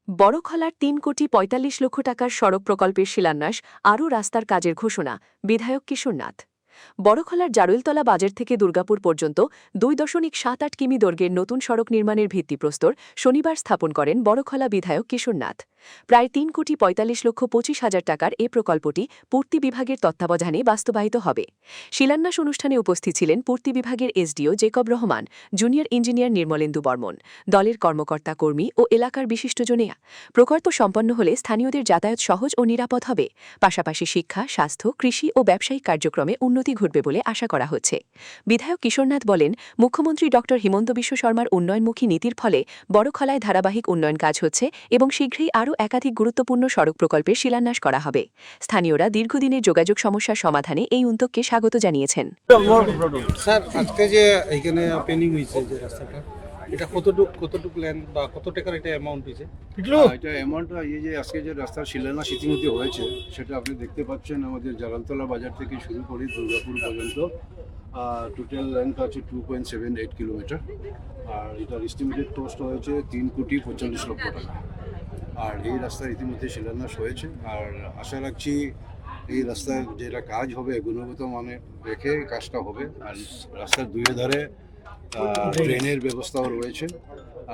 বড়খলার ৩,৪৫,০০,০০০ টাকার সড়ক প্রকল্পের শিলান্যাস, আরও রাস্তার কাজের ঘোষণা, বিধায়ক কিশোর নাথ। বড়খলার জারুলতলা বাজার থেকে দুর্গাপুর পর্যন্ত ২.৭৮ কিমি দৈর্ঘ্যের নতুন সড়ক নির্মাণের ভিত্তিপ্রস্তর শনিবার স্থাপন করেন বড়খলা বিধায়ক কিশোর নাথ। প্রায় ৩,৪৫,২৫,০০০ টাকার এ প্রকল্পটি পূর্তি বিভাগের তত্ত্বাবধানে বাস্তবায়িত হবে। শিলান্যাস অনুষ্ঠানে উপস্থিত ছিলেন পূর্তি বিভাগের SDO Jacob Rahman, junior engineer Nirmalendu Barman, দলের কর্মকর্তা কর্মী ও এলাকার বিশিষ্টজনেরা। প্রকল্প সম্পন্ন হলে স্থানীয়দের যাতায়াত সহজ ও নিরাপদ হবে, পাশাপাশি শিক্ষা, স্বাস্থ্য, কৃষি ও ব্যবসায়িক কার্যক্রমে উন্নতি ঘটবে বলে আশা করা হচ্ছে। বিধায়ক কিশোরনাথ বলেন, মুখ্যমন্ত্রী ড হিমন্ত বিশ্ব শর্মার উন্নয়নমুখী নীতির ফলে বড়খলায় ধারাবাহিক উন্নয়ন কাজ হচ্ছে এবং শীঘ্রই আরও একাধিক গুরুত্বপূর্ণ সড়ক প্রকল্পের শিলান্যাস করা হবে। স্থানীয়রা দীর্ঘদিনের যোগাযোগ সমস্যার সমাধানে এই উদ্যোগকে স্বাগত জানিয়েছেন। স্যার, আজকে যে এইখানে পেন্ডিং হয়েছে যে রাস্তাটা, এটা কতটুক ল্যান্ড বা কত টাকার এটা অ্যামাউন্ট হয়েছে? এটা অ্যামাউন্টটা এই যে আজকে যে রাস্তার শিলান্যাস ইতিমধ্যে হয়েছে সেটা আপনি দেখতে পাচ্ছেন। আমাদের জালালতলা বাজার থেকে শুরু করে দুর্গাপুর পর্যন্ত টোটাল লেন্থ আছে 2.78 কিলোমিটার। আর এটার এস্টিমেটেড কস্ট হয়েছে 3,45,00,000 টাকা। আর এই রাস্তার ইতিমধ্যে শিলান্যাস হয়েছে। আর আশা রাখছি এই রাস্তায় যেটা কাজ হবে গুণগত মানে রেখে কাজটা হবে। আর রাস্তার দুই ধারে ট্রেনের ব্যবস্থাও রয়েছে।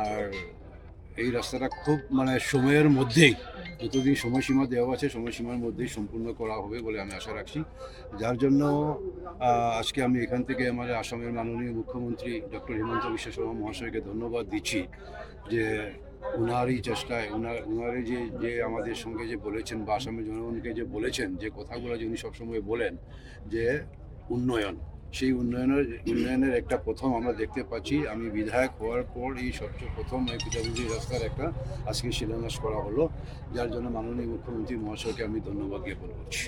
আর এই রাস্তাটা খুব সময়ের মধ্যেই, যতদিন সময়সীমা দেওয়া আছে সময়সীমার মধ্যেই সম্পূর্ণ করা হবে বলে আমি আশা রাখছি। যার জন্য আজকে আমি এখান থেকে আমাদের আসামের মাননীয় মুখ্যমন্ত্রী ডক্টর হিমন্ত বিশ্ব শর্মা মহাশয়কে ধন্যবাদ দিচ্ছি যে ওনারই চেষ্টায় ওনারই যে আমাদের সঙ্গে যে বলেছেন বা আসামের জনগণকে যে বলেছেন, যে কথাগুলো যে উনি সবসময় বলেন যে উন্নয়ন, সেই উন্নয়নের একটা প্রথম আমরা দেখতে পাচ্ছি। আমি বিধায়ক হওয়ার পর এই সবচেয়ে প্রথম এই পিতাবুজি রাস্তার একটা আজকে শিলান্যাস করা হলো, যার জন্য মাননীয় মুখ্যমন্ত্রী মহাশয়কে আমি ধন্যবাদ জ্ঞাপন করছি।